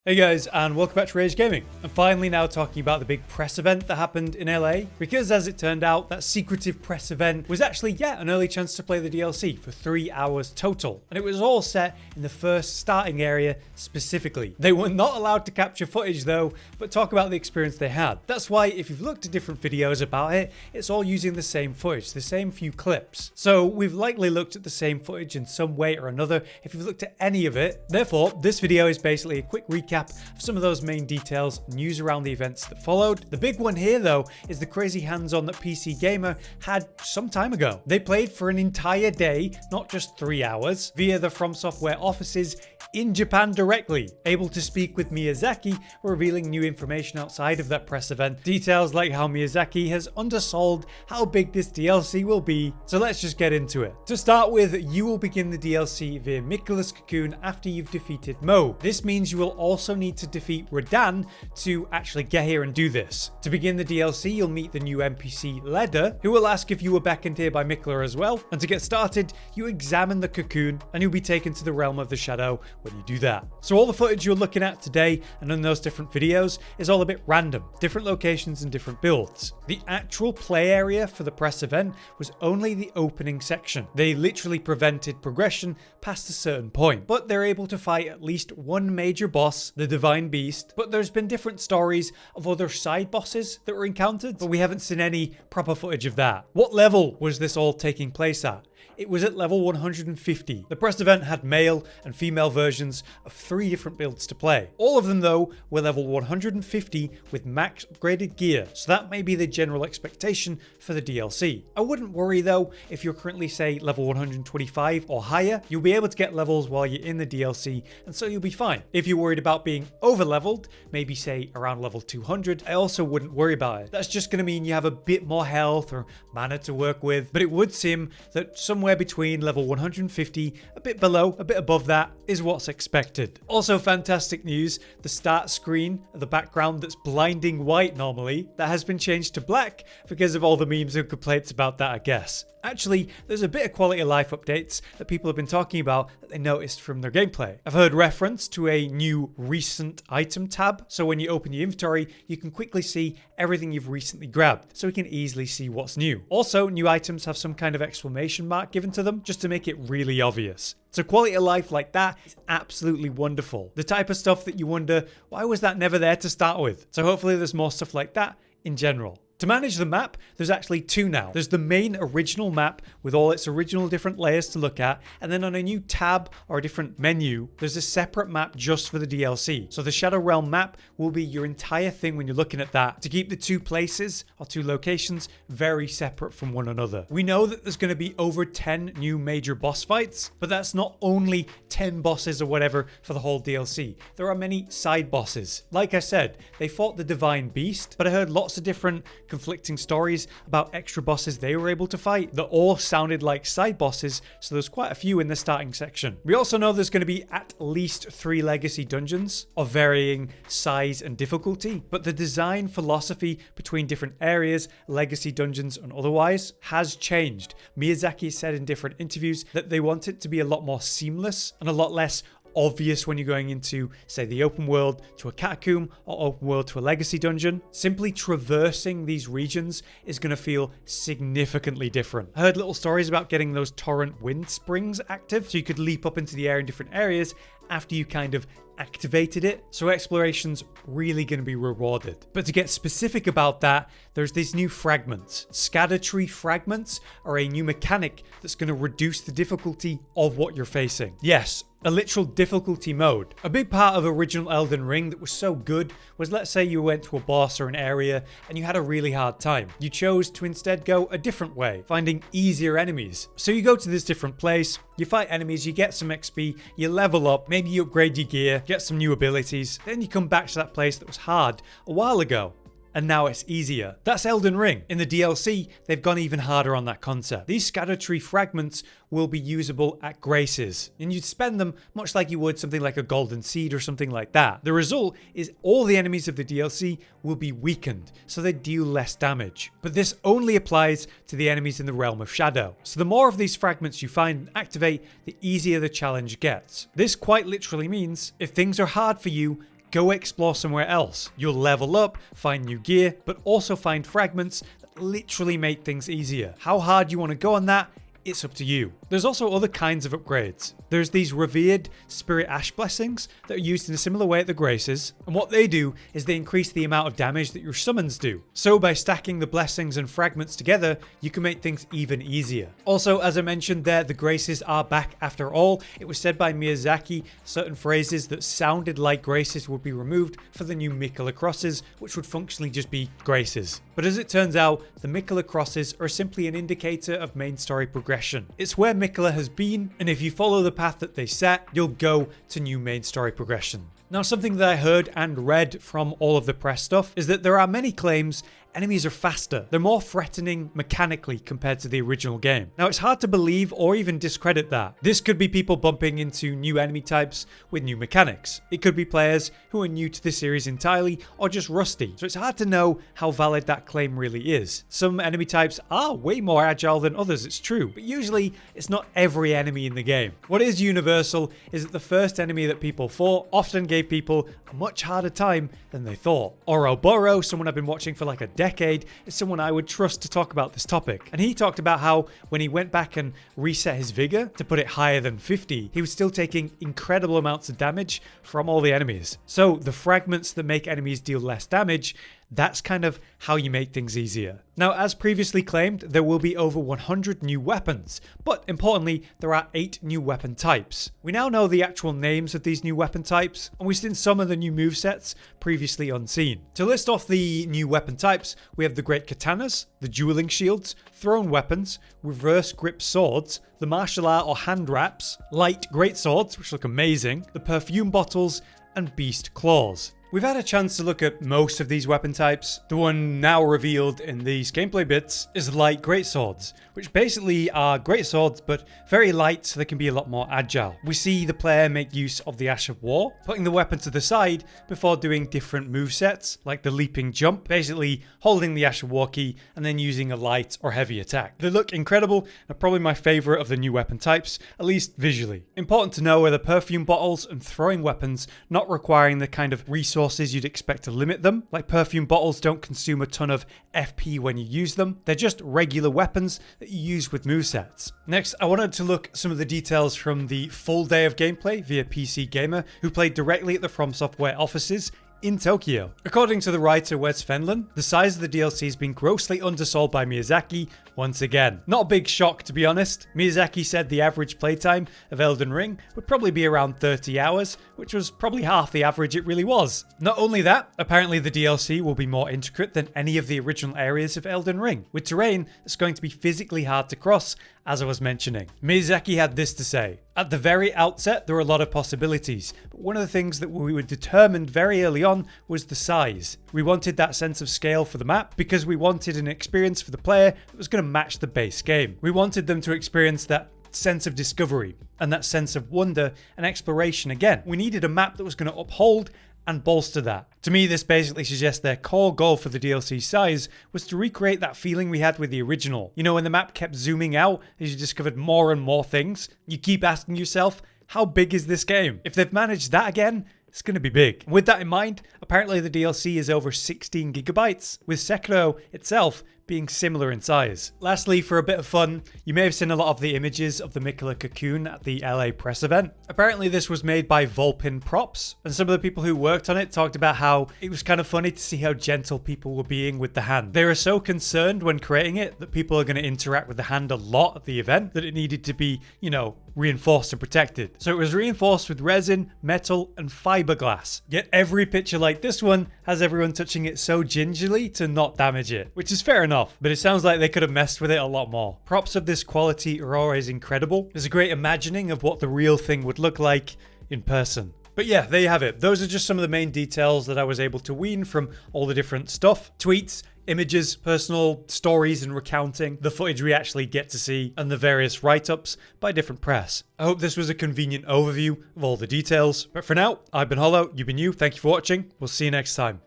Hey guys, and welcome back to Rage Gaming. I'm finally now talking about the big press event that happened in LA, because as it turned out, that secretive press event was actually, an early chance to play the DLC for 3 hours total. And it was all set in the first starting area specifically. They were not allowed to capture footage though, but talk about the experience they had. That's why if you've looked at different videos about it, it's all using the same footage, the same few clips. So we've likely looked at the same footage in some way or another if you've looked at any of it. Therefore, this video is basically a quick recap of some of those main details, news around the events that followed. The big one here though is the crazy hands-on that PC Gamer had some time ago. They played for an entire day, not just 3 hours, via the From Software offices in Japan directly, able to speak with Miyazaki, revealing new information outside of that press event. Details like how Miyazaki has undersold how big this DLC will be. So let's just get into it. To start with, you will begin the DLC via Miquella's cocoon after you've defeated Mo. This means you will also need to defeat Radahn to actually get here and do this. To begin the DLC, you'll meet the new NPC Leader, who will ask if you were beckoned here by Miquella as well. And to get started, you examine the cocoon and you'll be taken to the realm of the shadow when you do that. So all the footage you're looking at today and in those different videos is all a bit random, different locations and different builds. The actual play area for the press event was only the opening section. They literally prevented progression past a certain point, but they're able to fight at least one major boss, the Divine Beast. But there's been different stories of other side bosses that were encountered, but we haven't seen any proper footage of that. What level was this all taking place at? It was at level 150. The press event had male and female versions of 3 different builds to play. All of them though were level 150 with max upgraded gear, so that may be the general expectation for the DLC. I wouldn't worry though if you're currently say level 125 or higher. You'll be able to get levels while you're in the DLC, and so you'll be fine. If you're worried about being over leveled, maybe say around level 200, I also wouldn't worry about it. That's just going to mean you have a bit more health or mana to work with, but it would seem that somewhere between level 150, a bit below, a bit above that is what's expected. Also fantastic news, the start screen, the background that's blinding white normally, that has been changed to black because of all the memes and complaints about that, I guess. Actually, there's a bit of quality of life updates that people have been talking about that they noticed from their gameplay. I've heard reference to a new recent item tab, so when you open your inventory, you can quickly see everything you've recently grabbed, so you can easily see what's new. Also, new items have some kind of exclamation mark given to them, just to make it really obvious. So quality of life like that is absolutely wonderful. The type of stuff that you wonder, why was that never there to start with? So hopefully there's more stuff like that in general. To manage the map, there's actually 2 now. There's the main original map with all its original different layers to look at, and then on a new tab or a different menu, there's a separate map just for the DLC. So the Shadow Realm map will be your entire thing when you're looking at that, to keep the 2 places or 2 locations very separate from one another. We know that there's going to be over 10 new major boss fights, but that's not only 10 bosses or whatever for the whole DLC. There are many side bosses. Like I said, they fought the Divine Beast, but I heard lots of different conflicting stories about extra bosses they were able to fight that all sounded like side bosses, so there's quite a few in the starting section. We also know there's going to be at least 3 legacy dungeons of varying size and difficulty, but the design philosophy between different areas, legacy dungeons and otherwise, has changed. Miyazaki said in different interviews that they want it to be a lot more seamless and a lot less obvious when you're going into, say, the open world to a catacomb or open world to a legacy dungeon. Simply traversing these regions is going to feel significantly different. I heard little stories about getting those torrent wind springs active, so you could leap up into the air in different areas after you kind of activated it, so exploration's really going to be rewarded. But to get specific about that, there's these new fragments. Scadutree fragments are a new mechanic that's going to reduce the difficulty of what you're facing. Yes, a literal difficulty mode. A big part of original Elden Ring that was so good was, let's say you went to a boss or an area and you had a really hard time. You chose to instead go a different way, finding easier enemies. So you go to this different place, you fight enemies, you get some XP, you level up, maybe you upgrade your gear, get some new abilities, then you come back to that place that was hard a while ago, and now it's easier. That's Elden Ring. In the DLC, they've gone even harder on that concept. These scadutree fragments will be usable at graces, and you'd spend them much like you would something like a golden seed or something like that. The result is all the enemies of the DLC will be weakened, so they deal less damage. But this only applies to the enemies in the realm of Shadow. So the more of these fragments you find and activate, the easier the challenge gets. This quite literally means if things are hard for you, go explore somewhere else. You'll level up, find new gear, but also find fragments that literally make things easier. How hard you want to go on that, it's up to you. There's also other kinds of upgrades. There's these revered Spirit Ash blessings that are used in a similar way at the Graces, and what they do is they increase the amount of damage that your summons do. So by stacking the blessings and fragments together, you can make things even easier. Also, as I mentioned there, the Graces are back after all. It was said by Miyazaki, certain phrases that sounded like Graces would be removed for the new Miquella crosses, which would functionally just be Graces. But as it turns out, the Miquella crosses are simply an indicator of main story progression. It's where Miquella has been, and if you follow the path that they set, you'll go to new main story progression. Now, something that I heard and read from all of the press stuff is that there are many claims enemies are faster. They're more threatening mechanically compared to the original game. Now, it's hard to believe or even discredit that. This could be people bumping into new enemy types with new mechanics. It could be players who are new to the series entirely or just rusty. So it's hard to know how valid that claim really is. Some enemy types are way more agile than others, it's true, but usually it's not every enemy in the game. What is universal is that the first enemy that people fought often gave people a much harder time than they thought. Ouroboros, someone I've been watching for like a decade, is someone I would trust to talk about this topic. And he talked about how when he went back and reset his vigor to put it higher than 50, he was still taking incredible amounts of damage from all the enemies. So the fragments that make enemies deal less damage, that's kind of how you make things easier. Now, as previously claimed, there will be over 100 new weapons, but importantly, there are 8 new weapon types. We now know the actual names of these new weapon types, and we've seen some of the new movesets previously unseen. To list off the new weapon types, we have the great katanas, the dueling shields, thrown weapons, reverse grip swords, the martial art or hand wraps, light greatswords, which look amazing, the perfume bottles, and beast claws. We've had a chance to look at most of these weapon types. The one now revealed in these gameplay bits is light greatswords, which basically are greatswords but very light so they can be a lot more agile. We see the player make use of the Ash of War, putting the weapon to the side before doing different movesets like the leaping jump, basically holding the Ash of War key and then using a light or heavy attack. They look incredible and are probably my favourite of the new weapon types, at least visually. Important to know are the perfume bottles and throwing weapons, not requiring the kind of resources you'd expect to limit them. Like perfume bottles don't consume a ton of FP when you use them. They're just regular weapons that you use with movesets. Next, I wanted to look at some of the details from the full day of gameplay via PC Gamer, who played directly at the From Software offices in Tokyo. According to the writer Wes Fenlon, the size of the DLC has been grossly undersold by Miyazaki once again. Not a big shock, to be honest. Miyazaki said the average playtime of Elden Ring would probably be around 30 hours, which was probably half the average it really was. Not only that, apparently the DLC will be more intricate than any of the original areas of Elden Ring, with terrain that's going to be physically hard to cross, as I was mentioning. Miyazaki had this to say: "At the very outset, there were a lot of possibilities, but one of the things that we were determined very early on was the size. We wanted that sense of scale for the map because we wanted an experience for the player that was going to match the base game. We wanted them to experience that sense of discovery and that sense of wonder and exploration again. We needed a map that was going to uphold and bolster that." To me, this basically suggests their core goal for the DLC size was to recreate that feeling we had with the original. You know, when the map kept zooming out as you discovered more and more things, you keep asking yourself, how big is this game? If they've managed that again, it's going to be big. With that in mind, apparently the DLC is over 16 gigabytes, with Sekiro itself being similar in size. Lastly, for a bit of fun, you may have seen a lot of the images of the Miquella cocoon at the LA press event. Apparently this was made by Volpin Props, and some of the people who worked on it talked about how it was kind of funny to see how gentle people were being with the hand. They were so concerned when creating it that people are going to interact with the hand a lot at the event that it needed to be, you know, reinforced and protected. So it was reinforced with resin, metal, and fiberglass. Yet every picture like this one has everyone touching it so gingerly to not damage it, which is fair enough, but it sounds like they could have messed with it a lot more. Props of this quality are always incredible. There's a great imagining of what the real thing would look like in person. But yeah, there you have it. Those are just some of the main details that I was able to wean from all the different stuff, tweets, images, personal stories and recounting, the footage we actually get to see, and the various write-ups by different press. I hope this was a convenient overview of all the details. But for now, I've been Hollow, you've been you, thank you for watching, we'll see you next time.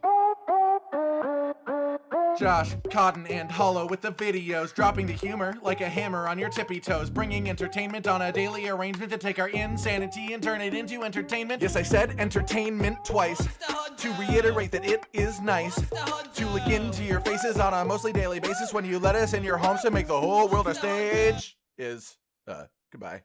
Josh, Cotton, and Hollow with the videos, dropping the humor like a hammer on your tippy toes, bringing entertainment on a daily arrangement to take our insanity and turn it into entertainment. Yes, I said entertainment twice, to reiterate that it is nice to look into your faces on a mostly daily basis when you let us in your homes to make the whole world a stage. Goodbye.